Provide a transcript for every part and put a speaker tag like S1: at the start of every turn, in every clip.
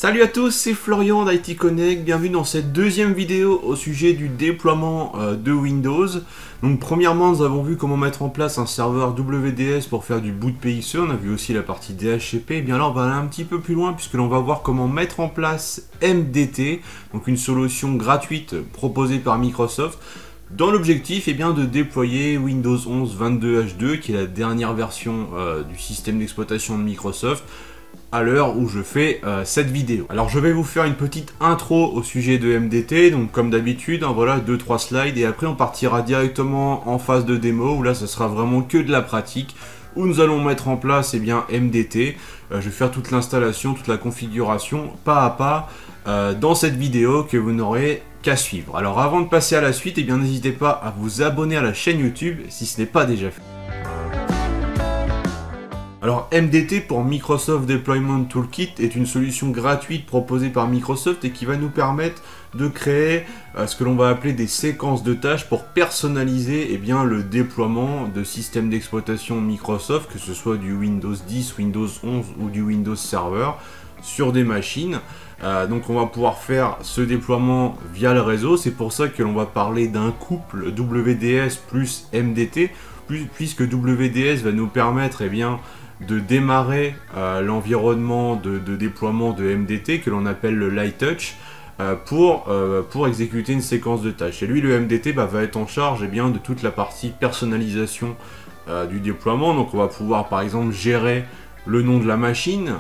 S1: Salut à tous, c'est Florian d'IT Connect, bienvenue dans cette deuxième vidéo au sujet du déploiement de Windows. Donc premièrement, nous avons vu comment mettre en place un serveur WDS pour faire du boot PXE, on a vu aussi la partie DHCP, et bien là on va aller un petit peu plus loin puisque l'on va voir comment mettre en place MDT, donc une solution gratuite proposée par Microsoft, dans l'objectif de déployer Windows 11 22H2, qui est la dernière version du système d'exploitation de Microsoft, à l'heure où je fais cette vidéo. Alors je vais vous faire une petite intro au sujet de MDT, donc comme d'habitude, voilà 2-3 slides, et après on partira directement en phase de démo, où là ce sera vraiment que de la pratique, où nous allons mettre en place MDT. Je vais faire toute l'installation, toute la configuration, pas à pas, dans cette vidéo que vous n'aurez qu'à suivre. Alors avant de passer à la suite, n'hésitez pas à vous abonner à la chaîne YouTube, si ce n'est pas déjà fait. Alors MDT pour Microsoft Deployment Toolkit est une solution gratuite proposée par Microsoft et qui va nous permettre de créer ce que l'on va appeler des séquences de tâches pour personnaliser le déploiement de systèmes d'exploitation Microsoft, que ce soit du Windows 10, Windows 11 ou du Windows Server sur des machines. Donc on va pouvoir faire ce déploiement via le réseau, c'est pour ça que l'on va parler d'un couple WDS plus MDT, puisque WDS va nous permettre de démarrer l'environnement de déploiement de MDT que l'on appelle le Light Touch pour exécuter une séquence de tâches. Et lui, le MDT va être en charge de toute la partie personnalisation du déploiement. Donc on va pouvoir par exemple gérer le nom de la machine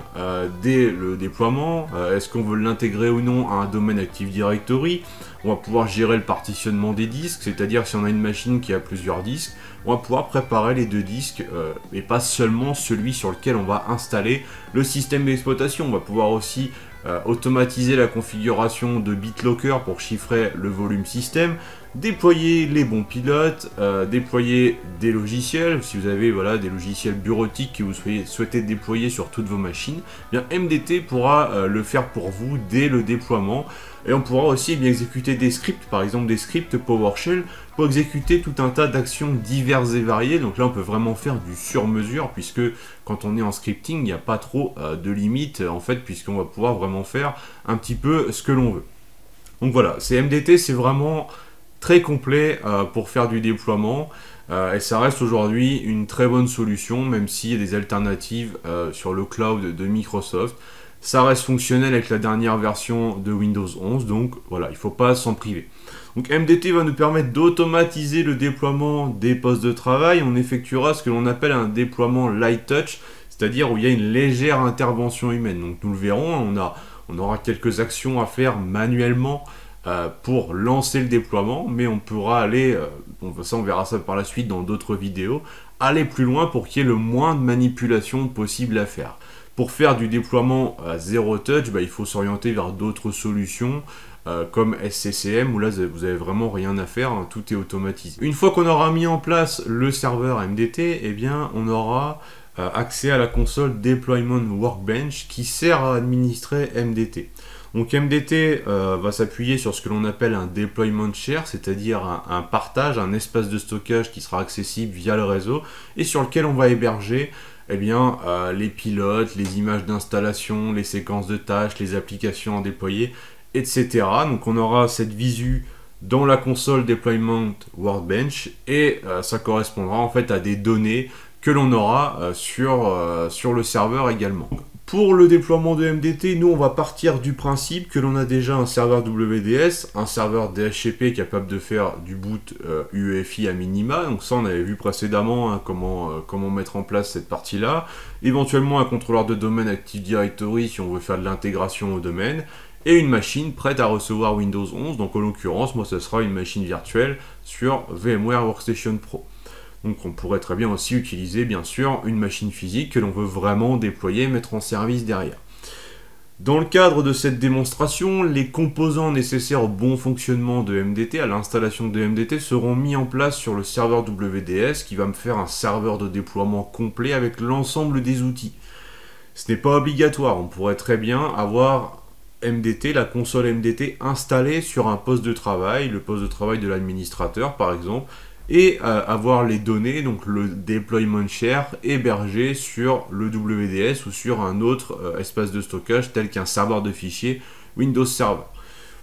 S1: dès le déploiement, est-ce qu'on veut l'intégrer ou non à un domaine Active Directory. On va pouvoir gérer le partitionnement des disques, c'est-à-dire si on a une machine qui a plusieurs disques, on va pouvoir préparer les deux disques et pas seulement celui sur lequel on va installer le système d'exploitation. On va pouvoir aussi automatiser la configuration de BitLocker pour chiffrer le volume système, déployer les bons pilotes, déployer des logiciels. Si vous avez des logiciels bureautiques que vous souhaitez déployer sur toutes vos machines, MDT pourra le faire pour vous dès le déploiement. Et on pourra aussi exécuter des scripts, par exemple des scripts PowerShell, pour exécuter tout un tas d'actions diverses et variées. Donc là on peut vraiment faire du sur-mesure, puisque quand on est en scripting, il n'y a pas trop de limites en fait, puisqu'on va pouvoir vraiment faire un petit peu ce que l'on veut. Donc voilà, MDT, c'est vraiment très complet pour faire du déploiement. Et ça reste aujourd'hui une très bonne solution, même s'il y a des alternatives sur le cloud de Microsoft. Ça reste fonctionnel avec la dernière version de Windows 11, donc voilà, il ne faut pas s'en priver. Donc MDT va nous permettre d'automatiser le déploiement des postes de travail. On effectuera ce que l'on appelle un déploiement light touch, c'est-à-dire où il y a une légère intervention humaine. Donc nous le verrons, on aura quelques actions à faire manuellement pour lancer le déploiement, mais on pourra aller, on verra ça par la suite dans d'autres vidéos, aller plus loin pour qu'il y ait le moins de manipulation possible à faire. Pour faire du déploiement zéro touch, il faut s'orienter vers d'autres solutions comme SCCM, où là vous avez vraiment rien à faire, tout est automatisé. Une fois qu'on aura mis en place le serveur MDT, on aura accès à la console Deployment Workbench qui sert à administrer MDT. Donc MDT va s'appuyer sur ce que l'on appelle un deployment share, c'est-à-dire un partage, un espace de stockage qui sera accessible via le réseau et sur lequel on va héberger les pilotes, les images d'installation, les séquences de tâches, les applications à déployer, etc. Donc on aura cette visu dans la console Deployment Workbench et ça correspondra en fait à des données que l'on aura sur le serveur également. Pour le déploiement de MDT, nous on va partir du principe que l'on a déjà un serveur WDS, un serveur DHCP capable de faire du boot UEFI à minima, donc ça on avait vu précédemment comment mettre en place cette partie-là, éventuellement un contrôleur de domaine Active Directory si on veut faire de l'intégration au domaine, et une machine prête à recevoir Windows 11, donc en l'occurrence moi ce sera une machine virtuelle sur VMware Workstation Pro. Donc on pourrait très bien aussi utiliser bien sûr une machine physique que l'on veut vraiment déployer et mettre en service derrière. Dans le cadre de cette démonstration, les composants nécessaires au bon fonctionnement de MDT, à l'installation de MDT, seront mis en place sur le serveur WDS qui va me faire un serveur de déploiement complet avec l'ensemble des outils. Ce n'est pas obligatoire, on pourrait très bien avoir MDT, la console MDT installée sur un poste de travail, le poste de travail de l'administrateur par exemple, et avoir les données, donc le deployment share, hébergé sur le WDS ou sur un autre espace de stockage tel qu'un serveur de fichiers Windows Server.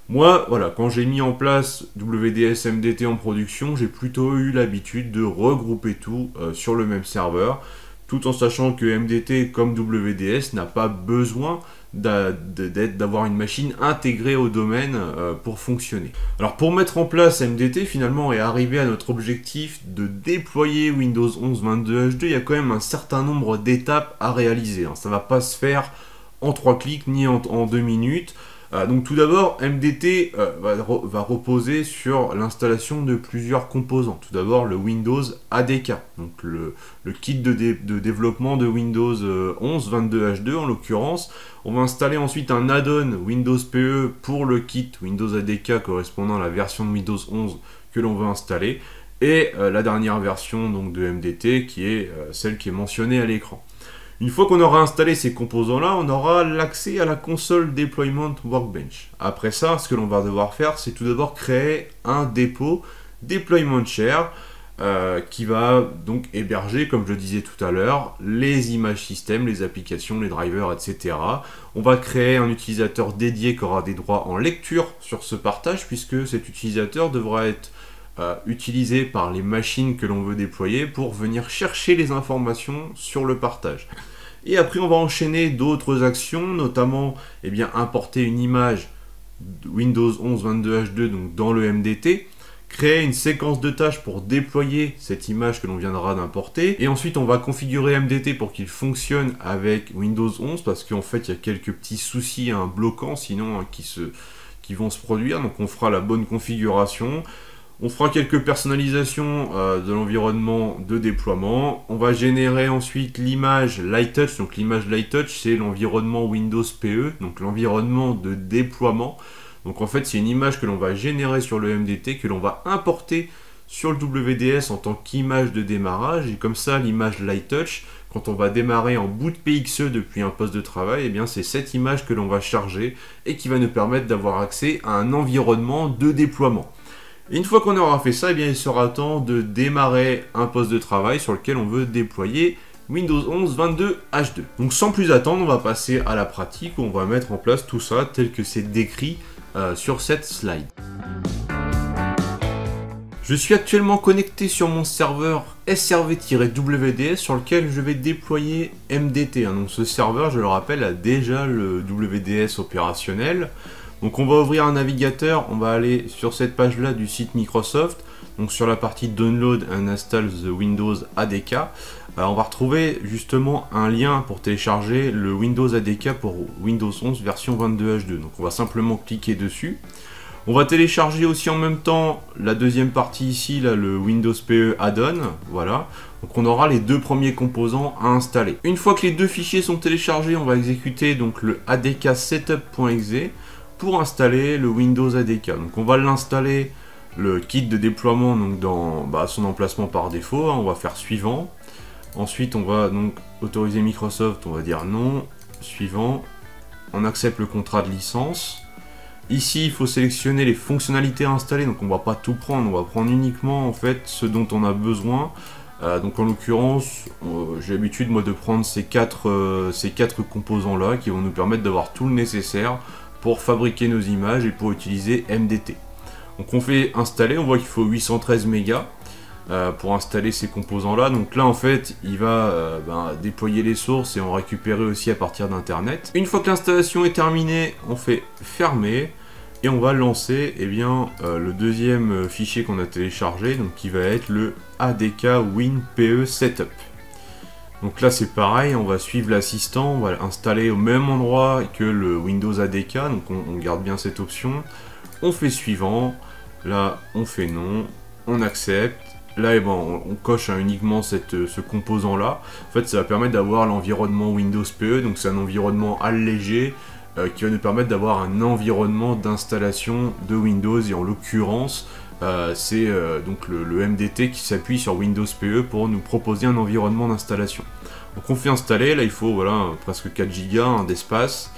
S1: Moi, voilà, quand j'ai mis en place WDS MDT en production, j'ai plutôt eu l'habitude de regrouper tout sur le même serveur, tout en sachant que MDT comme WDS n'a pas besoin d'avoir une machine intégrée au domaine pour fonctionner. Alors pour mettre en place MDT finalement et arriver à notre objectif de déployer Windows 11 22 H2, il y a quand même un certain nombre d'étapes à réaliser. Ça ne va pas se faire en 3 clics ni en 2 minutes. Donc tout d'abord, MDT va reposer sur l'installation de plusieurs composants. Tout d'abord le Windows ADK, donc le kit de développement de Windows 11 22 H2 en l'occurrence. On va installer ensuite un add-on Windows PE pour le kit Windows ADK correspondant à la version de Windows 11 que l'on veut installer. Et la dernière version donc, de MDT qui est celle qui est mentionnée à l'écran. Une fois qu'on aura installé ces composants-là, on aura l'accès à la console Deployment Workbench. Après ça, ce que l'on va devoir faire, c'est tout d'abord créer un dépôt Deployment Share qui va donc héberger, comme je le disais tout à l'heure, les images système, les applications, les drivers, etc. On va créer un utilisateur dédié qui aura des droits en lecture sur ce partage, puisque cet utilisateur devra être utilisé par les machines que l'on veut déployer pour venir chercher les informations sur le partage. Et après on va enchaîner d'autres actions, notamment importer une image Windows 11 22 H2 donc dans le MDT, créer une séquence de tâches pour déployer cette image que l'on viendra d'importer, et ensuite on va configurer MDT pour qu'il fonctionne avec Windows 11, parce qu'en fait il y a quelques petits soucis bloquants sinon qui vont se produire, donc on fera la bonne configuration. On fera quelques personnalisations de l'environnement de déploiement. On va générer ensuite l'image LightTouch. Donc l'image LightTouch, c'est l'environnement Windows PE, donc l'environnement de déploiement. Donc en fait, c'est une image que l'on va générer sur le MDT, que l'on va importer sur le WDS en tant qu'image de démarrage. Et comme ça, l'image LightTouch, quand on va démarrer en boot PXE depuis un poste de travail, c'est cette image que l'on va charger et qui va nous permettre d'avoir accès à un environnement de déploiement. Et une fois qu'on aura fait ça, il sera temps de démarrer un poste de travail sur lequel on veut déployer Windows 11 22 H2. Donc sans plus attendre, on va passer à la pratique où on va mettre en place tout ça tel que c'est décrit sur cette slide. Je suis actuellement connecté sur mon serveur SRV-WDS sur lequel je vais déployer MDT. Donc ce serveur, je le rappelle, a déjà le WDS opérationnel. Donc on va ouvrir un navigateur, on va aller sur cette page là du site Microsoft, donc sur la partie Download and Install the Windows ADK, on va retrouver justement un lien pour télécharger le Windows ADK pour Windows 11 version 22 H2, donc on va simplement cliquer dessus. On va télécharger aussi en même temps la deuxième partie ici, là, le Windows PE Add-on, voilà. Donc on aura les deux premiers composants à installer. Une fois que les deux fichiers sont téléchargés, on va exécuter donc le adk setup.exe pour installer le Windows ADK. Donc on va l'installer, le kit de déploiement, donc dans son emplacement par défaut. On va faire suivant. Ensuite on va donc autoriser Microsoft, on va dire non, suivant. On accepte le contrat de licence. Ici il faut sélectionner les fonctionnalités à installer, donc on va pas tout prendre, on va prendre uniquement en fait ce dont on a besoin. Donc en l'occurrence, j'ai l'habitude moi de prendre ces quatre composants là qui vont nous permettre d'avoir tout le nécessaire pour fabriquer nos images et pour utiliser MDT. Donc on fait installer, on voit qu'il faut 813 mégas pour installer ces composants là. Donc là en fait il va déployer les sources et en récupérer aussi à partir d'internet. Une fois que l'installation est terminée, on fait fermer et on va lancer le deuxième fichier qu'on a téléchargé, donc qui va être le ADK WinPE Setup. Donc là c'est pareil, on va suivre l'assistant, on va l'installer au même endroit que le Windows ADK, donc on garde bien cette option. On fait suivant, là on fait non, on accepte. Là on coche uniquement ce composant là. En fait ça va permettre d'avoir l'environnement Windows PE, donc c'est un environnement allégé qui va nous permettre d'avoir un environnement d'installation de Windows, et en l'occurrence c'est donc le MDT qui s'appuie sur Windows PE pour nous proposer un environnement d'installation. Donc on fait installer, là il faut presque 4 Go d'espace.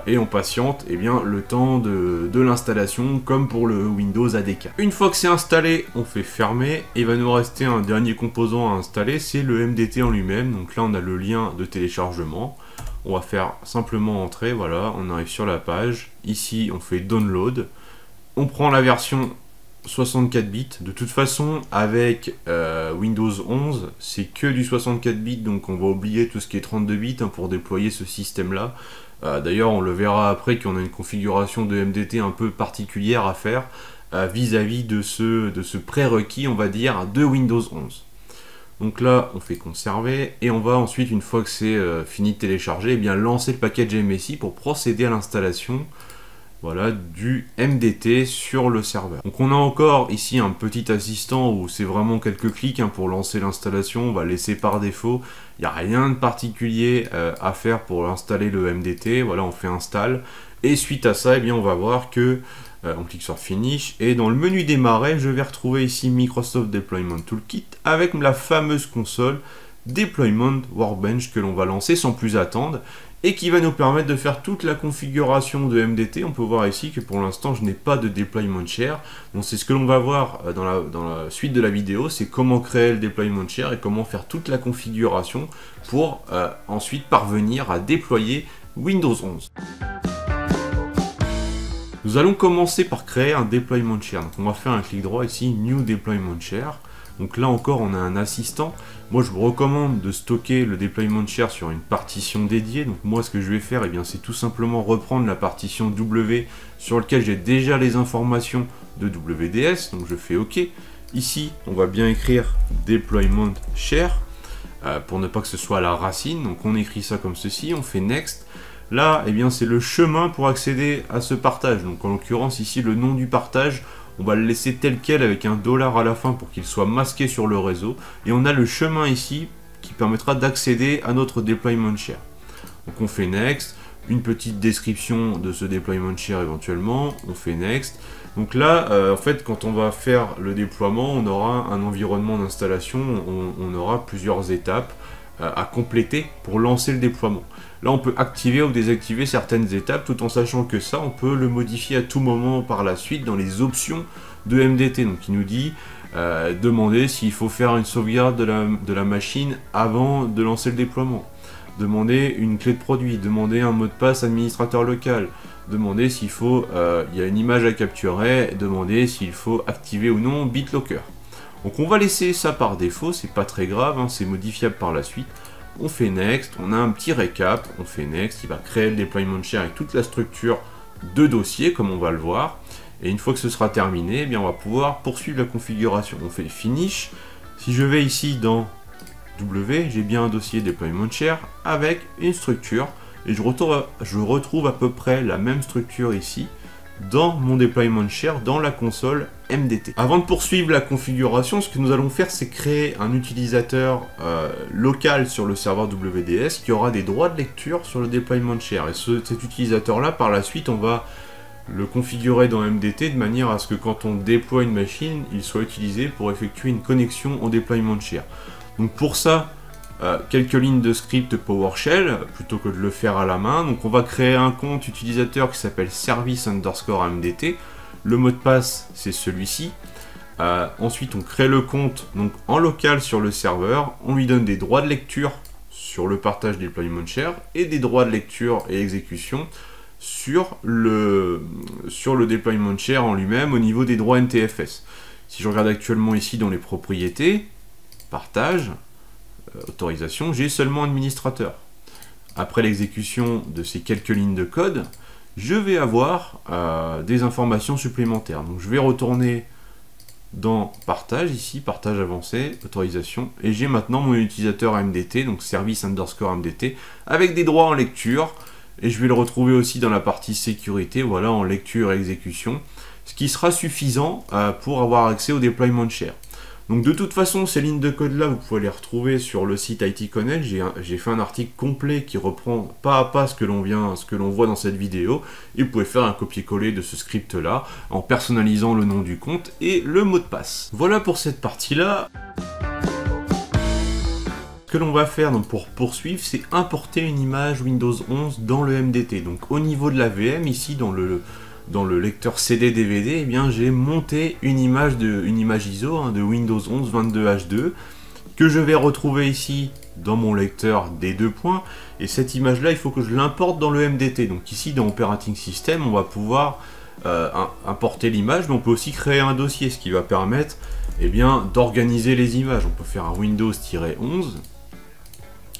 S1: et on patiente le temps de l'installation comme pour le Windows ADK. Une fois que c'est installé, on fait fermer et il va nous rester un dernier composant à installer, c'est le MDT en lui-même. Donc là on a le lien de téléchargement, on va faire simplement entrer, voilà, on arrive sur la page, ici on fait download, on prend la version 64 bits, de toute façon avec Windows 11 c'est que du 64 bits, donc on va oublier tout ce qui est 32 bits pour déployer ce système là. D'ailleurs on le verra après qu'on a une configuration de MDT un peu particulière à faire vis-à-vis de ce prérequis on va dire de Windows 11. Donc là on fait conserver et on va ensuite, une fois que c'est fini de télécharger, lancer le package MSI pour procéder à l'installation, voilà, du MDT sur le serveur. Donc on a encore ici un petit assistant où c'est vraiment quelques clics pour lancer l'installation, on va laisser par défaut, il n'y a rien de particulier à faire pour installer le MDT, voilà, on fait install, et suite à ça, on va voir que on clique sur Finish, et dans le menu démarrer, je vais retrouver ici Microsoft Deployment Toolkit avec la fameuse console Deployment Workbench que l'on va lancer sans plus attendre, et qui va nous permettre de faire toute la configuration de MDT. On peut voir ici que pour l'instant je n'ai pas de deployment share, donc c'est ce que l'on va voir dans la suite de la vidéo, c'est comment créer le deployment share et comment faire toute la configuration pour ensuite parvenir à déployer Windows 11. Nous allons commencer par créer un deployment share, donc on va faire un clic droit ici, New Deployment Share. Donc là encore on a un assistant. Moi je vous recommande de stocker le deployment share sur une partition dédiée. Donc moi ce que je vais faire, c'est tout simplement reprendre la partition W sur laquelle j'ai déjà les informations de WDS. Donc je fais OK. Ici on va bien écrire deployment share pour ne pas que ce soit à la racine. Donc on écrit ça comme ceci, on fait next. Là c'est le chemin pour accéder à ce partage. Donc en l'occurrence ici le nom du partage, on va le laisser tel quel avec un $, à la fin pour qu'il soit masqué sur le réseau. Et on a le chemin ici qui permettra d'accéder à notre deployment share. Donc on fait next, une petite description de ce deployment share éventuellement, on fait next. Donc là, en fait, quand on va faire le déploiement, on aura un environnement d'installation, on aura plusieurs étapes à compléter pour lancer le déploiement. Là, on peut activer ou désactiver certaines étapes, tout en sachant que ça, on peut le modifier à tout moment par la suite dans les options de MDT. Donc, il nous dit demander s'il faut faire une sauvegarde de la machine avant de lancer le déploiement, demander une clé de produit, demander un mot de passe administrateur local, demander s'il faut, il y a une image à capturer, demander s'il faut activer ou non BitLocker. Donc, on va laisser ça par défaut, c'est pas très grave, c'est modifiable par la suite. On fait next, on a un petit récap, on fait next, il va créer le deployment share avec toute la structure de dossier comme on va le voir, et une fois que ce sera terminé, on va pouvoir poursuivre la configuration. On fait finish. Si je vais ici dans W, j'ai bien un dossier deployment share avec une structure, et je retrouve à peu près la même structure ici dans mon deployment share dans la console MDT. Avant de poursuivre la configuration, ce que nous allons faire, c'est créer un utilisateur local sur le serveur WDS qui aura des droits de lecture sur le deployment share. Et cet utilisateur-là, par la suite, on va le configurer dans MDT de manière à ce que quand on déploie une machine, il soit utilisé pour effectuer une connexion au deployment share. Donc pour ça, quelques lignes de script PowerShell plutôt que de le faire à la main. Donc on va créer un compte utilisateur qui s'appelle service_MDT. Le mot de passe c'est celui-ci. Ensuite on crée le compte donc en local sur le serveur. On lui donne des droits de lecture sur le partage deployment share et des droits de lecture et exécution sur le deployment share en lui-même au niveau des droits NTFS. Si je regarde actuellement ici dans les propriétés, partage, autorisation, j'ai seulement administrateur. Après l'exécution de ces quelques lignes de code, je vais avoir des informations supplémentaires. Donc je vais retourner dans partage, ici, partage avancé, autorisation, et j'ai maintenant mon utilisateur MDT, donc service_MDT, avec des droits en lecture, et je vais le retrouver aussi dans la partie sécurité, voilà, en lecture et exécution, ce qui sera suffisant pour avoir accès au deployment share. Donc de toute façon, ces lignes de code là, vous pouvez les retrouver sur le site ITConnect. J'ai fait un article complet qui reprend pas à pas ce que l'on voit dans cette vidéo. Et vous pouvez faire un copier-coller de ce script là en personnalisant le nom du compte et le mot de passe. Voilà pour cette partie là. Ce que l'on va faire donc, pour poursuivre, c'est importer une image Windows 11 dans le MDT. Donc au niveau de la VM, ici dans le lecteur CD-DVD, eh bien j'ai monté une image ISO hein, de Windows 11 22H2 que je vais retrouver ici dans mon lecteur des deux points. Et cette image-là, il faut que je l'importe dans le MDT. Donc ici dans Operating System, on va pouvoir importer l'image, mais on peut aussi créer un dossier, ce qui va permettre eh bien, d'organiser les images. On peut faire un Windows-11.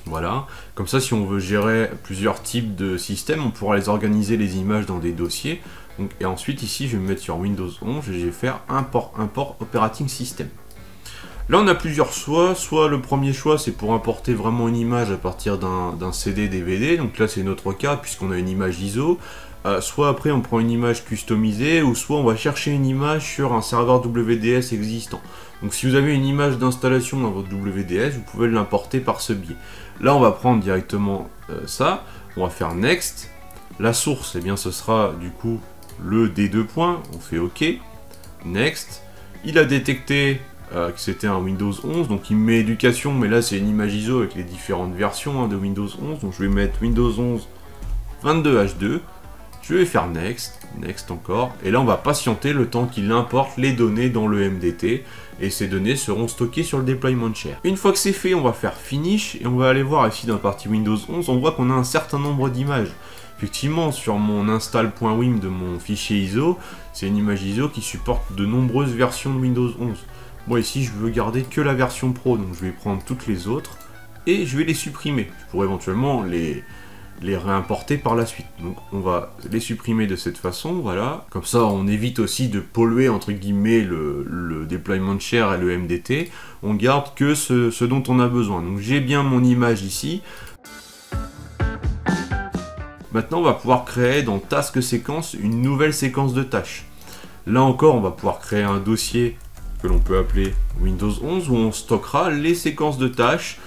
S1: Voilà, comme ça si on veut gérer plusieurs types de systèmes, on pourra les organiser les images dans des dossiers. Donc, et ensuite ici je vais me mettre sur Windows 11 et je vais faire import Operating System. Là on a plusieurs choix, soit le premier choix c'est pour importer vraiment une image à partir d'un CD DVD, donc là c'est notre cas puisqu'on a une image ISO, soit après on prend une image customisée, ou soit on va chercher une image sur un serveur WDS existant. Donc si vous avez une image d'installation dans votre WDS, vous pouvez l'importer par ce biais. Là on va prendre directement ça, on va faire Next, la source, eh bien ce sera du coup le D2 points, on fait OK, Next, il a détecté que c'était un Windows 11, donc il me met éducation, mais là c'est une image ISO avec les différentes versions hein, de Windows 11, donc je vais mettre Windows 11 22H2, je vais faire Next, Next encore, et là on va patienter le temps qu'il importe les données dans le MDT, et ces données seront stockées sur le deployment share. Une fois que c'est fait, on va faire Finish, et on va aller voir ici dans la partie Windows 11, on voit qu'on a un certain nombre d'images. Effectivement, sur mon install.wim de mon fichier ISO, c'est une image ISO qui supporte de nombreuses versions de Windows 11. Moi ici, je veux garder que la version Pro, donc je vais prendre toutes les autres, et je vais les supprimer. Je pourrais éventuellement les réimporter par la suite. Donc on va les supprimer de cette façon, voilà. Comme ça on évite aussi de polluer entre guillemets le deployment share et le MDT. On garde que ce dont on a besoin. Donc j'ai bien mon image ici. Maintenant on va pouvoir créer dans Task Séquence une nouvelle séquence de tâches. Là encore on va pouvoir créer un dossier que l'on peut appeler Windows 11 où on stockera les séquences de tâches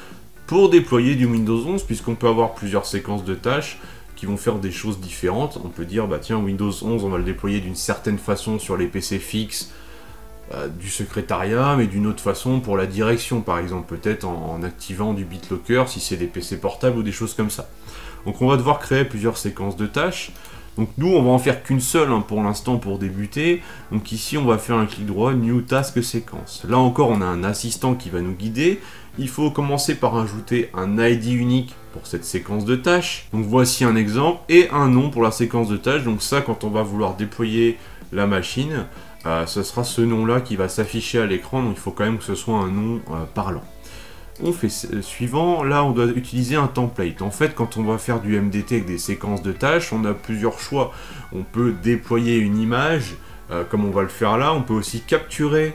S1: pour déployer du Windows 11, puisqu'on peut avoir plusieurs séquences de tâches qui vont faire des choses différentes. On peut dire, bah tiens, Windows 11, on va le déployer d'une certaine façon sur les PC fixes du secrétariat, mais d'une autre façon pour la direction, par exemple, peut-être en activant du BitLocker si c'est des PC portables ou des choses comme ça. Donc on va devoir créer plusieurs séquences de tâches. Donc nous, on va en faire qu'une seule hein, pour l'instant pour débuter. Donc ici, on va faire un clic droit, New Task Séquence. Là encore, on a un assistant qui va nous guider. Il faut commencer par ajouter un ID unique pour cette séquence de tâches. Donc voici un exemple et un nom pour la séquence de tâches. Donc ça, quand on va vouloir déployer la machine, ce sera ce nom-là qui va s'afficher à l'écran. Donc il faut quand même que ce soit un nom parlant. On fait suivant, là on doit utiliser un template. En fait, quand on va faire du MDT avec des séquences de tâches, on a plusieurs choix. On peut déployer une image, comme on va le faire là. On peut aussi capturer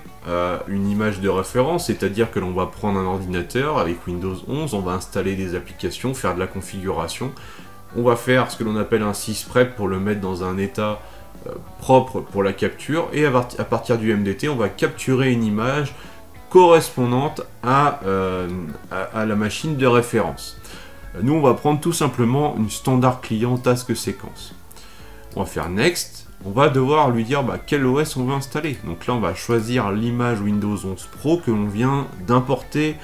S1: une image de référence, c'est-à-dire que l'on va prendre un ordinateur avec Windows 11, on va installer des applications, faire de la configuration. On va faire ce que l'on appelle un sysprep pour le mettre dans un état propre pour la capture. Et à partir du MDT, on va capturer une image correspondante à la machine de référence. Nous, on va prendre tout simplement une standard client task séquence. On va faire Next. On va devoir lui dire quel OS on veut installer. Donc là, on va choisir l'image Windows 11 Pro que l'on vient d'importer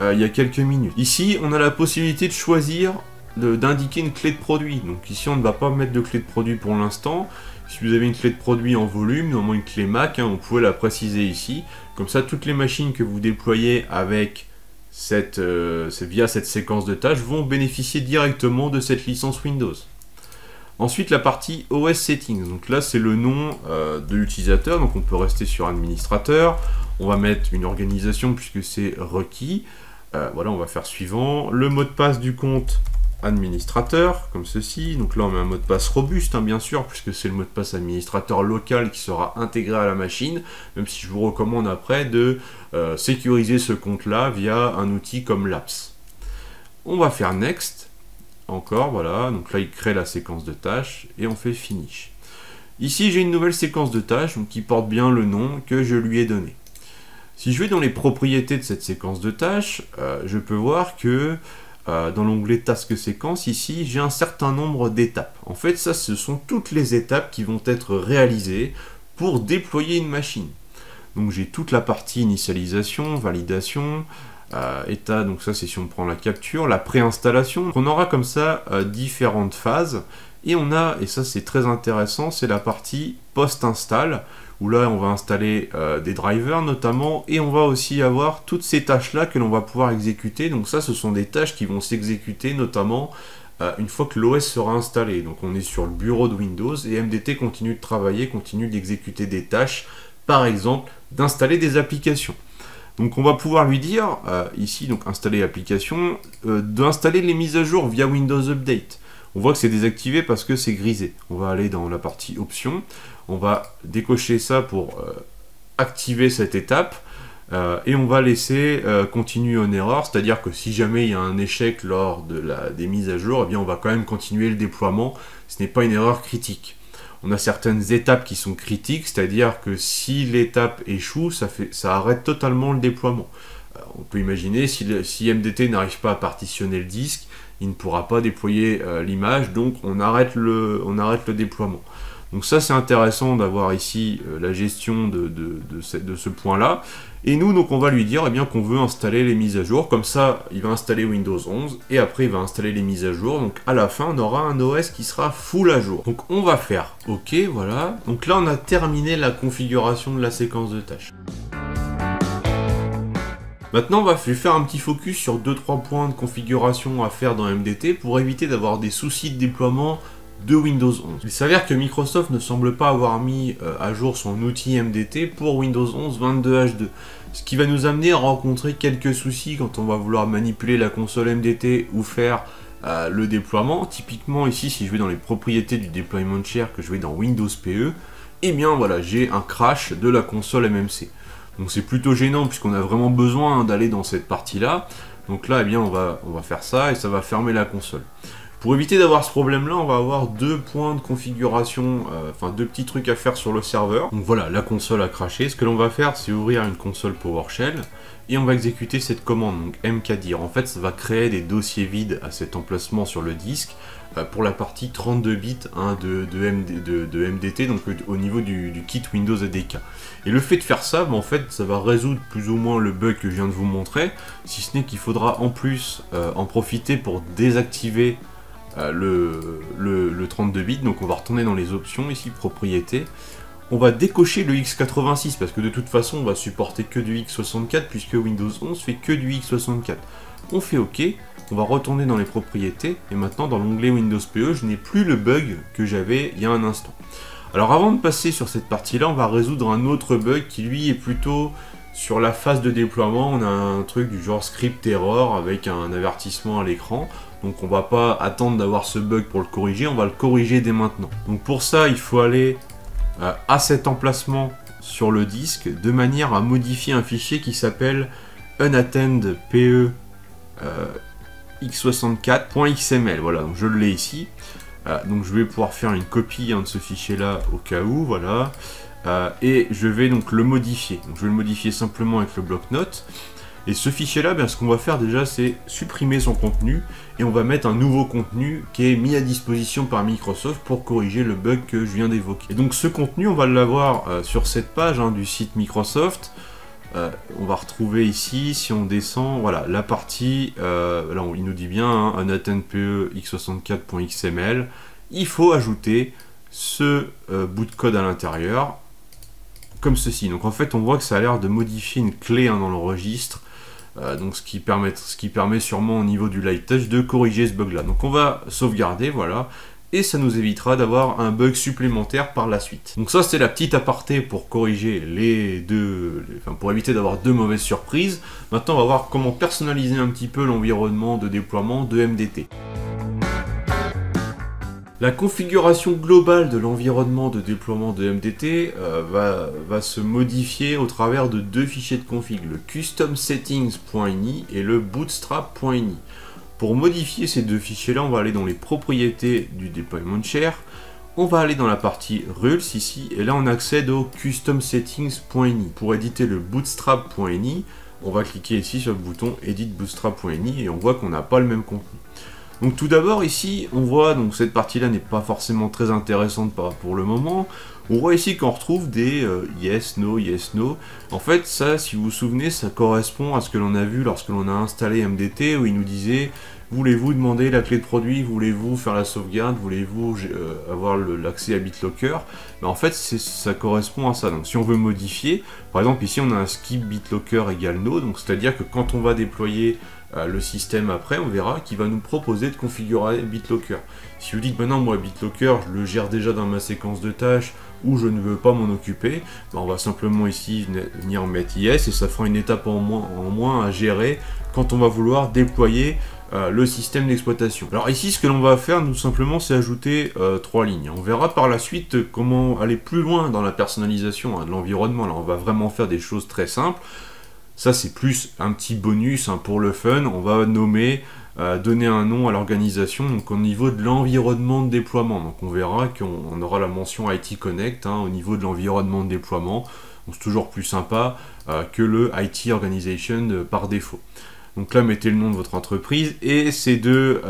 S1: il y a quelques minutes. Ici, on a la possibilité de choisir, d'indiquer une clé de produit. Donc ici, on ne va pas mettre de clé de produit pour l'instant. Si vous avez une clé de produit en volume, normalement une clé Mac, on pouvait la préciser ici. Comme ça, toutes les machines que vous déployez avec via cette séquence de tâches vont bénéficier directement de cette licence Windows. Ensuite, la partie OS Settings. Donc là, c'est le nom de l'utilisateur. Donc on peut rester sur administrateur. On va mettre une organisation puisque c'est requis. Voilà, on va faire suivant. Le mot de passe du compte administrateur, comme ceci. Donc là, on met un mot de passe robuste, bien sûr, puisque c'est le mot de passe administrateur local qui sera intégré à la machine, même si je vous recommande après de sécuriser ce compte-là via un outil comme Laps. On va faire Next. Encore, voilà. Donc là, il crée la séquence de tâches et on fait Finish. Ici, j'ai une nouvelle séquence de tâches donc, qui porte bien le nom que je lui ai donné. Si je vais dans les propriétés de cette séquence de tâches, je peux voir que dans l'onglet Task Séquence, ici, j'ai un certain nombre d'étapes. En fait, ça, ce sont toutes les étapes qui vont être réalisées pour déployer une machine. Donc, j'ai toute la partie initialisation, validation, état, donc ça c'est si on prend la capture, la préinstallation. On aura comme ça différentes phases. Et on a, et ça c'est très intéressant, c'est la partie post-install, où là on va installer des drivers notamment, et on va aussi avoir toutes ces tâches-là que l'on va pouvoir exécuter. Donc ça, ce sont des tâches qui vont s'exécuter notamment une fois que l'OS sera installé. Donc on est sur le bureau de Windows, et MDT continue de travailler, continue d'exécuter des tâches, par exemple d'installer des applications. Donc on va pouvoir lui dire, ici, donc installer l'application, d'installer les mises à jour via Windows Update. On voit que c'est désactivé parce que c'est grisé. On va aller dans la partie options, on va décocher ça pour activer cette étape, et on va laisser continue on error, c'est-à-dire que si jamais il y a un échec lors des mises à jour, eh bien on va quand même continuer le déploiement, ce n'est pas une erreur critique. On a certaines étapes qui sont critiques, c'est-à-dire que si l'étape échoue, ça arrête totalement le déploiement. On peut imaginer si MDT n'arrive pas à partitionner le disque, il ne pourra pas déployer l'image, donc on arrête le déploiement. Donc ça c'est intéressant d'avoir ici la gestion de ce point-là. Et nous, donc on va lui dire eh bien qu'on veut installer les mises à jour, comme ça il va installer Windows 11, et après il va installer les mises à jour, donc à la fin on aura un OS qui sera full à jour. Donc on va faire OK, voilà. Donc là on a terminé la configuration de la séquence de tâches. Maintenant, on va faire un petit focus sur 2-3 points de configuration à faire dans MDT pour éviter d'avoir des soucis de déploiement de Windows 11. Il s'avère que Microsoft ne semble pas avoir mis à jour son outil MDT pour Windows 11 22H2, ce qui va nous amener à rencontrer quelques soucis quand on va vouloir manipuler la console MDT ou faire le déploiement. Typiquement ici, si je vais dans les propriétés du deployment share, que je vais dans Windows PE, et bien voilà, j'ai un crash de la console MMC. Donc c'est plutôt gênant puisqu'on a vraiment besoin d'aller dans cette partie-là. Donc là, eh bien, on va faire ça et ça va fermer la console. Pour éviter d'avoir ce problème-là, on va avoir 2 points de configuration, enfin 2 petits trucs à faire sur le serveur. Donc voilà, la console a craché. Ce que l'on va faire, c'est ouvrir une console PowerShell et on va exécuter cette commande, donc mkdir. En fait, ça va créer des dossiers vides à cet emplacement sur le disque pour la partie 32 bits hein, de MDT, donc au niveau du kit Windows ADK. Et le fait de faire ça, en fait, ça va résoudre plus ou moins le bug que je viens de vous montrer, si ce n'est qu'il faudra en plus en profiter pour désactiver le 32 bits. Donc on va retourner dans les options, ici, propriétés. On va décocher le x86, parce que de toute façon, on va supporter que du x64, puisque Windows 11 fait que du x64. On fait OK. On va retourner dans les propriétés, et maintenant dans l'onglet Windows PE, je n'ai plus le bug que j'avais il y a un instant. Alors avant de passer sur cette partie-là, on va résoudre un autre bug qui lui est plutôt sur la phase de déploiement. On a un truc du genre script error avec un avertissement à l'écran. Donc on va pas attendre d'avoir ce bug pour le corriger, on va le corriger dès maintenant. Donc pour ça, il faut aller à cet emplacement sur le disque de manière à modifier un fichier qui s'appelle unattended.pe x64.xml. Voilà, donc je l'ai ici. Donc je vais pouvoir faire une copie de ce fichier là au cas où, voilà. Et je vais donc le modifier. Donc je vais le modifier simplement avec le bloc-notes. Et ce fichier là, ce qu'on va faire déjà, c'est supprimer son contenu et on va mettre un nouveau contenu qui est mis à disposition par Microsoft pour corriger le bug que je viens d'évoquer. Et donc ce contenu, on va l'avoir sur cette page du site Microsoft. On va retrouver ici, si on descend, voilà, la partie, là il nous dit bien, unattended.pe x64.xml, il faut ajouter ce bout de code à l'intérieur, comme ceci. Donc en fait, on voit que ça a l'air de modifier une clé dans le registre, donc ce qui permet sûrement au niveau du light touch de corriger ce bug-là. Donc on va sauvegarder, voilà. Et ça nous évitera d'avoir un bug supplémentaire par la suite. Donc ça c'est la petite aparté pour corriger pour éviter d'avoir 2 mauvaises surprises. Maintenant on va voir comment personnaliser un petit peu l'environnement de déploiement de MDT. La configuration globale de l'environnement de déploiement de MDT va se modifier au travers de 2 fichiers de config, le customsettings.ini et le bootstrap.ini. Pour modifier ces 2 fichiers-là, on va aller dans les propriétés du deployment share, on va aller dans la partie rules ici, et là on accède au customsettings.ini. Pour éditer le bootstrap.ini, on va cliquer ici sur le bouton edit bootstrap.ini et on voit qu'on n'a pas le même contenu. Donc tout d'abord ici, on voit, donc cette partie-là n'est pas forcément très intéressante pour le moment. On voit ici qu'on retrouve des yes, no, yes, no. En fait, ça, si vous vous souvenez, ça correspond à ce que l'on a vu lorsque l'on a installé MDT, où il nous disait voulez-vous demander la clé de produit, voulez-vous faire la sauvegarde, voulez-vous avoir l'accès à BitLocker. Ben, en fait, ça correspond à ça. Donc si on veut modifier, par exemple ici on a un skip BitLocker égale no, donc c'est-à-dire que quand on va déployer le système après, on verra qu'il va nous proposer de configurer BitLocker. Si vous dites maintenant, moi BitLocker, je le gère déjà dans ma séquence de tâches, ou je ne veux pas m'en occuper, ben on va simplement ici venir mettre yes, et ça fera une étape en moins à gérer quand on va vouloir déployer le système d'exploitation. Alors ici, ce que l'on va faire, tout simplement, c'est ajouter 3 lignes. On verra par la suite comment aller plus loin dans la personnalisation de l'environnement. Là, on va vraiment faire des choses très simples. Ça, c'est plus un petit bonus pour le fun. On va nommer, donner un nom à l'organisation, donc au niveau de l'environnement de déploiement. Donc on verra qu'on aura la mention IT Connect au niveau de l'environnement de déploiement. Donc c'est toujours plus sympa que le IT Organization par défaut. Donc là, mettez le nom de votre entreprise, et ces deux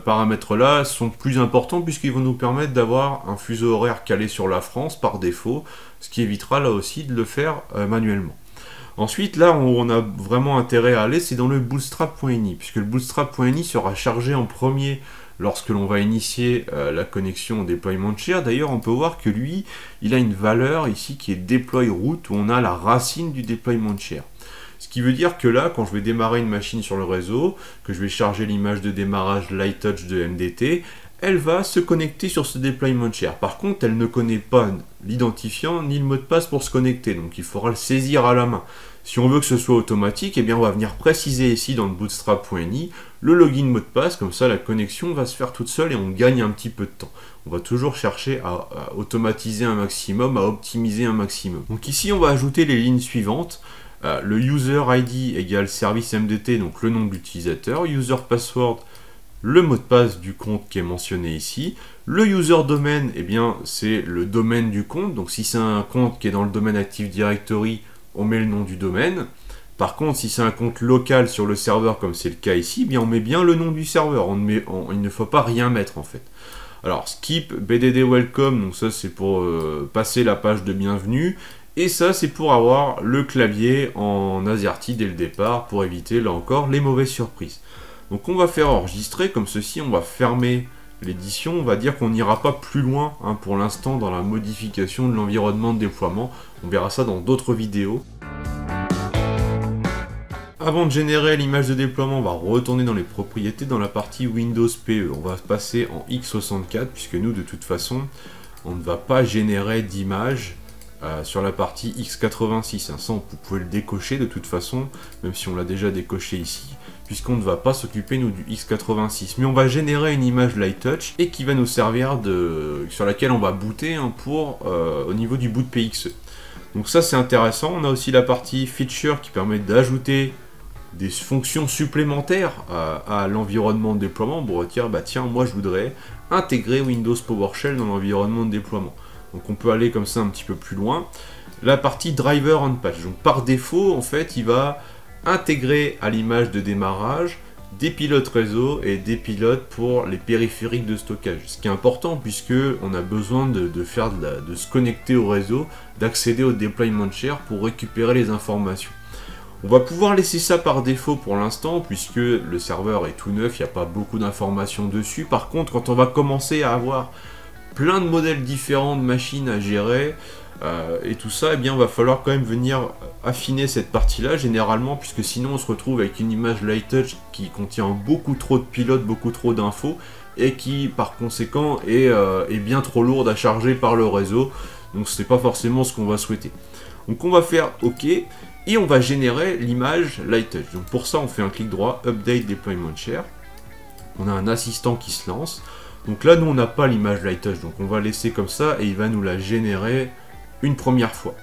S1: paramètres-là sont plus importants puisqu'ils vont nous permettre d'avoir un fuseau horaire calé sur la France par défaut, ce qui évitera là aussi de le faire manuellement. Ensuite, là où on a vraiment intérêt à aller, c'est dans le bootstrap.ini, puisque le bootstrap.ini sera chargé en premier lorsque l'on va initier la connexion au deployment share. D'ailleurs, on peut voir que lui, il a une valeur ici qui est deploy root, où on a la racine du deployment share. Ce qui veut dire que là, quand je vais démarrer une machine sur le réseau, que je vais charger l'image de démarrage Light Touch de MDT, elle va se connecter sur ce deployment share. Par contre, elle ne connaît pas l'identifiant ni le mot de passe pour se connecter, donc il faudra le saisir à la main. Si on veut que ce soit automatique, eh bien on va venir préciser ici dans le bootstrap.ini le login mot de passe, comme ça la connexion va se faire toute seule et on gagne un petit peu de temps. On va toujours chercher à automatiser un maximum, à optimiser un maximum. Donc ici, on va ajouter les lignes suivantes. Le user ID égale service MDT, donc le nom de l'utilisateur, user password, le mot de passe du compte qui est mentionné ici, le user domain, eh bien c'est le domaine du compte, donc si c'est un compte qui est dans le domaine Active Directory, on met le nom du domaine. Par contre, si c'est un compte local sur le serveur, comme c'est le cas ici, eh bien on met bien le nom du serveur, il ne faut pas rien mettre en fait. Alors skip BDD welcome, donc ça c'est pour passer la page de bienvenue. Et ça, c'est pour avoir le clavier en AZERTY dès le départ, pour éviter, là encore, les mauvaises surprises. Donc on va faire enregistrer, comme ceci, on va fermer l'édition, on va dire qu'on n'ira pas plus loin pour l'instant dans la modification de l'environnement de déploiement. On verra ça dans d'autres vidéos. Avant de générer l'image de déploiement, on va retourner dans les propriétés, dans la partie Windows PE. On va passer en x64, puisque nous, de toute façon, on ne va pas générer d'image sur la partie x86, ça vous pouvez le décocher de toute façon, même si on l'a déjà décoché ici, puisqu'on ne va pas s'occuper nous du x86, mais on va générer une image Light Touch et qui va nous servir sur laquelle on va booter au niveau du boot PXE. Donc ça c'est intéressant. On a aussi la partie feature qui permet d'ajouter des fonctions supplémentaires à l'environnement de déploiement. Bon, dire bah tiens, moi je voudrais intégrer Windows PowerShell dans l'environnement de déploiement. Donc on peut aller comme ça un petit peu plus loin. La partie driver on patch. Donc par défaut, en fait, il va intégrer à l'image de démarrage des pilotes réseau et des pilotes pour les périphériques de stockage. Ce qui est important puisque on a besoin de se connecter au réseau, d'accéder au deployment share pour récupérer les informations. On va pouvoir laisser ça par défaut pour l'instant puisque le serveur est tout neuf, il n'y a pas beaucoup d'informations dessus. Par contre, quand on va commencer à avoir plein de modèles différents de machines à gérer et tout ça, eh bien on va falloir quand même venir affiner cette partie-là généralement, puisque sinon on se retrouve avec une image Light Touch qui contient beaucoup trop de pilotes, beaucoup trop d'infos, et qui par conséquent est bien trop lourde à charger par le réseau, donc c'est pas forcément ce qu'on va souhaiter. Donc on va faire OK, et on va générer l'image Light Touch. Donc pour ça on fait un clic droit, Update Deployment Share, on a un assistant qui se lance. Donc là, nous, on n'a pas l'image Light Touch, donc on va laisser comme ça, et il va nous la générer une première fois.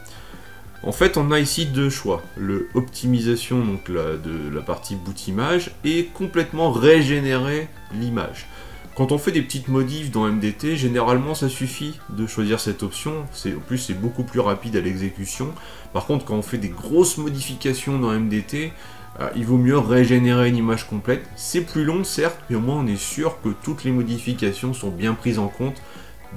S1: En fait, on a ici deux choix. Le optimisation donc de la partie boot image, et complètement régénérer l'image. Quand on fait des petites modifs dans MDT, généralement, ça suffit de choisir cette option. En plus, c'est beaucoup plus rapide à l'exécution. Par contre, quand on fait des grosses modifications dans MDT, il vaut mieux régénérer une image complète. C'est plus long certes, mais au moins on est sûr que toutes les modifications sont bien prises en compte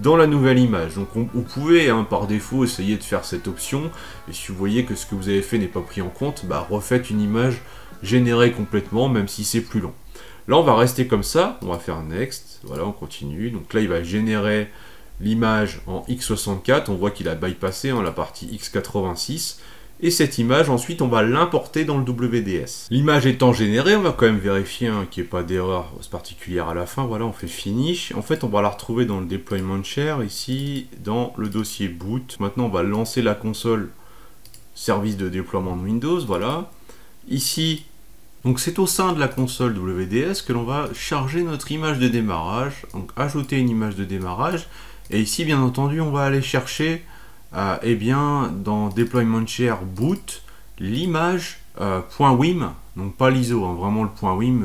S1: dans la nouvelle image. Donc vous pouvez par défaut essayer de faire cette option, et si vous voyez que ce que vous avez fait n'est pas pris en compte, refaites une image générée complètement, même si c'est plus long. Là on va rester comme ça, on va faire Next, voilà on continue, donc là il va générer l'image en x64, on voit qu'il a bypassé la partie x86, et cette image ensuite on va l'importer dans le WDS. L'image étant générée, on va quand même vérifier qu'il n'y ait pas d'erreur particulière à la fin, voilà on fait Finish, en fait on va la retrouver dans le Deployment Share, ici dans le dossier Boot. Maintenant on va lancer la console service de déploiement de Windows, voilà. Ici, donc c'est au sein de la console WDS que l'on va charger notre image de démarrage, donc ajouter une image de démarrage, et ici bien entendu on va aller chercher dans Deployment Share Boot, l'image .wim, donc pas l'ISO, vraiment le .wim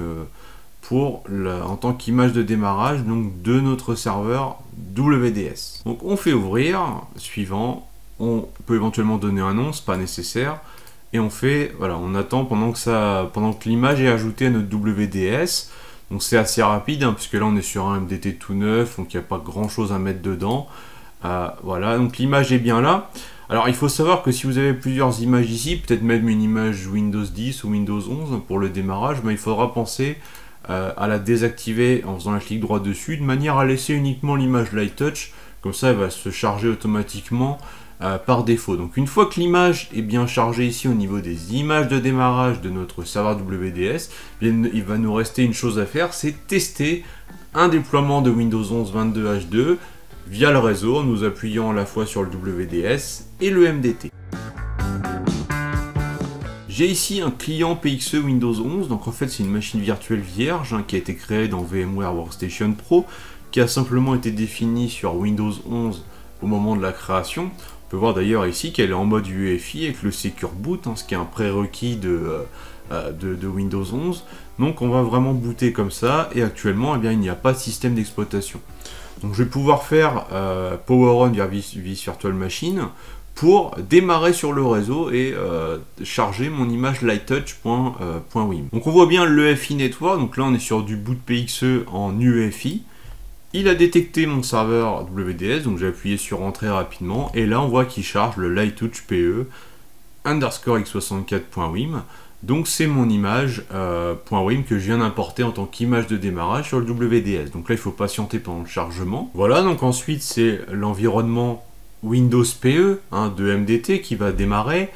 S1: en tant qu'image de démarrage donc de notre serveur WDS. Donc on fait ouvrir, suivant, on peut éventuellement donner un nom, c'est pas nécessaire, et on fait, voilà, on attend pendant que l'image est ajoutée à notre WDS. Donc c'est assez rapide, puisque là on est sur un MDT tout neuf, donc il n'y a pas grand chose à mettre dedans. Voilà, donc l'image est bien là. Alors il faut savoir que si vous avez plusieurs images ici, peut-être même une image Windows 10 ou Windows 11 pour le démarrage, il faudra penser à la désactiver en faisant un clic droit dessus, de manière à laisser uniquement l'image Light Touch, comme ça elle va se charger automatiquement par défaut. Donc une fois que l'image est bien chargée ici au niveau des images de démarrage de notre serveur WDS, il va nous rester une chose à faire, c'est tester un déploiement de Windows 11 22H2 via le réseau en nous appuyant à la fois sur le WDS et le MDT. J'ai ici un client PXE Windows 11, donc en fait c'est une machine virtuelle vierge qui a été créée dans VMware Workstation Pro, qui a simplement été définie sur Windows 11 au moment de la création. On peut voir d'ailleurs ici qu'elle est en mode UEFI avec le Secure Boot, ce qui est un prérequis de Windows 11. Donc on va vraiment booter comme ça, et actuellement il n'y a pas de système d'exploitation. Donc je vais pouvoir faire Power On via Virtual Machine pour démarrer sur le réseau et charger mon image lighttouch.wim. Donc on voit bien l'EFI Network, donc là on est sur du boot PXE en UEFI. Il a détecté mon serveur WDS, donc j'ai appuyé sur Entrée rapidement, et là on voit qu'il charge le lighttouch PE underscore x64.wim. Donc c'est mon image .wim que je viens d'importer en tant qu'image de démarrage sur le WDS. Donc là il faut patienter pendant le chargement. Voilà, donc ensuite c'est l'environnement Windows PE de MDT qui va démarrer.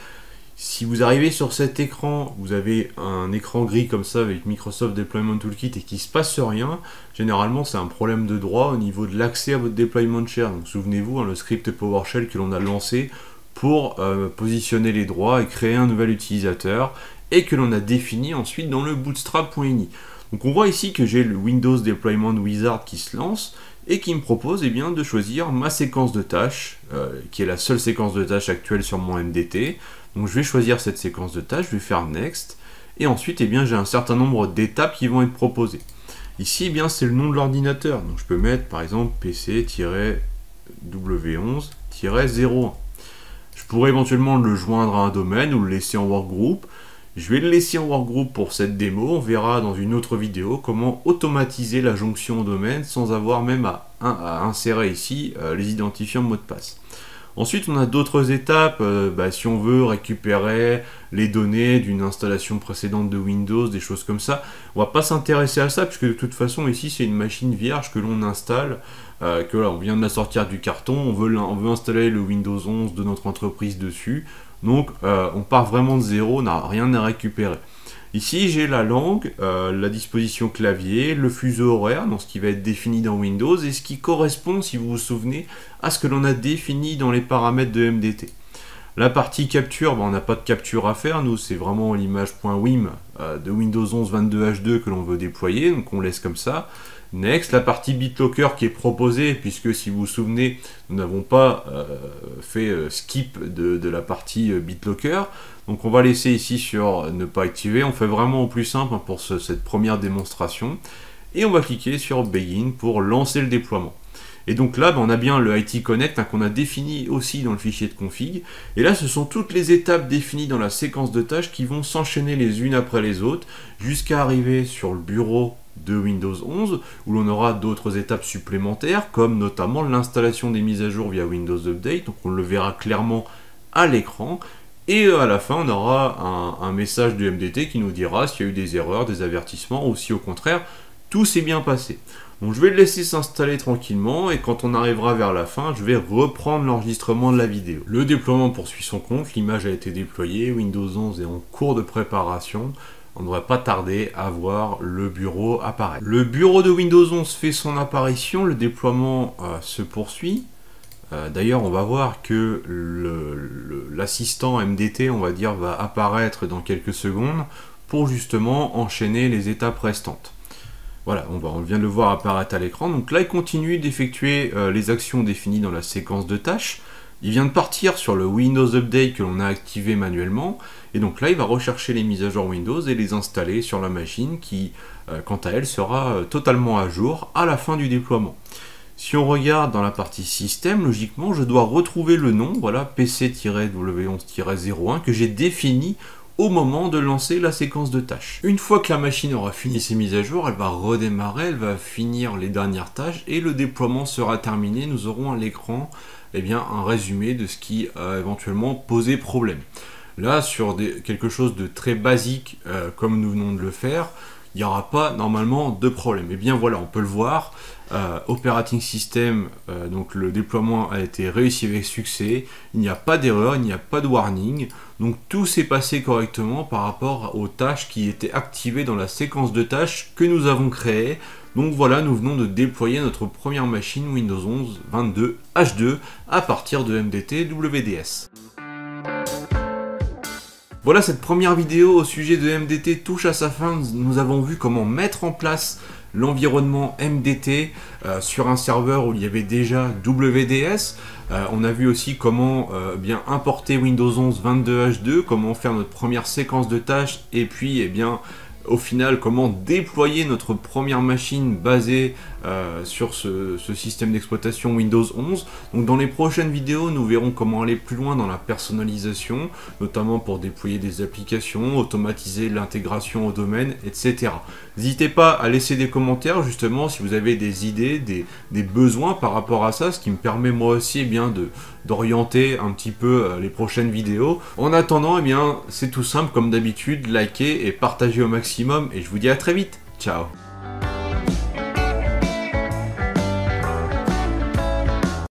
S1: Si vous arrivez sur cet écran, vous avez un écran gris comme ça avec Microsoft Deployment Toolkit et qu'il ne se passe rien, généralement c'est un problème de droit au niveau de l'accès à votre Deployment Share. Donc souvenez-vous, le script PowerShell que l'on a lancé pour positionner les droits et créer un nouvel utilisateur, et que l'on a défini ensuite dans le bootstrap.ini. Donc on voit ici que j'ai le Windows Deployment Wizard qui se lance et qui me propose de choisir ma séquence de tâches, qui est la seule séquence de tâches actuelle sur mon MDT. Donc je vais choisir cette séquence de tâches, je vais faire Next, et ensuite j'ai un certain nombre d'étapes qui vont être proposées. Ici c'est le nom de l'ordinateur, donc je peux mettre par exemple PC-W11-01. Je pourrais éventuellement le joindre à un domaine ou le laisser en workgroup. Je vais le laisser en workgroup pour cette démo. On verra dans une autre vidéo comment automatiser la jonction au domaine sans avoir même à insérer ici les identifiants de mot de passe. Ensuite, on a d'autres étapes. Si on veut récupérer les données d'une installation précédente de Windows, des choses comme ça. On va pas s'intéresser à ça puisque de toute façon ici c'est une machine vierge que l'on installe. On vient de la sortir du carton. On veut installer le Windows 11 de notre entreprise dessus. Donc on part vraiment de zéro, on n'a rien à récupérer. Ici j'ai la langue, la disposition clavier, le fuseau horaire, ce qui va être défini dans Windows, et ce qui correspond, si vous vous souvenez, à ce que l'on a défini dans les paramètres de MDT. La partie capture, on n'a pas de capture à faire, nous c'est vraiment l'image .wim de Windows 11 22H2 que l'on veut déployer, donc on laisse comme ça. Next, la partie BitLocker qui est proposée, puisque si vous vous souvenez, nous n'avons pas fait skip de la partie BitLocker. Donc on va laisser ici sur ne pas activer. On fait vraiment au plus simple pour cette première démonstration. Et on va cliquer sur Begin pour lancer le déploiement. Et donc là, on a bien le IT Connect qu'on a défini aussi dans le fichier de config. Et là, ce sont toutes les étapes définies dans la séquence de tâches qui vont s'enchaîner les unes après les autres jusqu'à arriver sur le bureau de Windows 11, où l'on aura d'autres étapes supplémentaires, comme notamment l'installation des mises à jour via Windows Update, donc on le verra clairement à l'écran, et à la fin on aura un message de MDT qui nous dira s'il y a eu des erreurs, des avertissements, ou si au contraire, tout s'est bien passé. Donc je vais le laisser s'installer tranquillement, et quand on arrivera vers la fin, je vais reprendre l'enregistrement de la vidéo. Le déploiement poursuit son compte, l'image a été déployée, Windows 11 est en cours de préparation, on ne devrait pas tarder à voir le bureau apparaître. Le bureau de Windows 11 fait son apparition, le déploiement se poursuit. D'ailleurs, on va voir que l'assistant MDT, on va dire, va apparaître dans quelques secondes pour justement enchaîner les étapes restantes. Voilà, on vient de le voir apparaître à l'écran. Donc là, il continue d'effectuer les actions définies dans la séquence de tâches. Il vient de partir sur le Windows Update que l'on a activé manuellement. Et donc là, il va rechercher les mises à jour Windows et les installer sur la machine qui, quant à elle, sera totalement à jour à la fin du déploiement. Si on regarde dans la partie système, logiquement, je dois retrouver le nom, voilà, PC-W11-01, que j'ai défini au moment de lancer la séquence de tâches. Une fois que la machine aura fini ses mises à jour, elle va redémarrer, elle va finir les dernières tâches et le déploiement sera terminé. Nous aurons à l'écran un résumé de ce qui a éventuellement posé problème. Là, sur quelque chose de très basique, comme nous venons de le faire, il n'y aura pas normalement de problème. Et bien voilà, on peut le voir, Operating System, donc le déploiement a été réussi avec succès, il n'y a pas d'erreur, il n'y a pas de warning, donc tout s'est passé correctement par rapport aux tâches qui étaient activées dans la séquence de tâches que nous avons créée. Donc voilà, nous venons de déployer notre première machine Windows 11 22 H2 à partir de MDT WDS. Voilà, cette première vidéo au sujet de MDT touche à sa fin. Nous avons vu comment mettre en place l'environnement MDT sur un serveur où il y avait déjà WDS. On a vu aussi comment importer Windows 11 22 H2, comment faire notre première séquence de tâches et puis au final comment déployer notre première machine basée sur ce système d'exploitation Windows 11. Donc dans les prochaines vidéos, nous verrons comment aller plus loin dans la personnalisation, notamment pour déployer des applications, automatiser l'intégration au domaine, etc. N'hésitez pas à laisser des commentaires justement si vous avez des idées, des besoins par rapport à ça, ce qui me permet moi aussi d'orienter un petit peu les prochaines vidéos. En attendant, c'est tout simple comme d'habitude, likez et partagez au maximum et je vous dis à très vite. Ciao.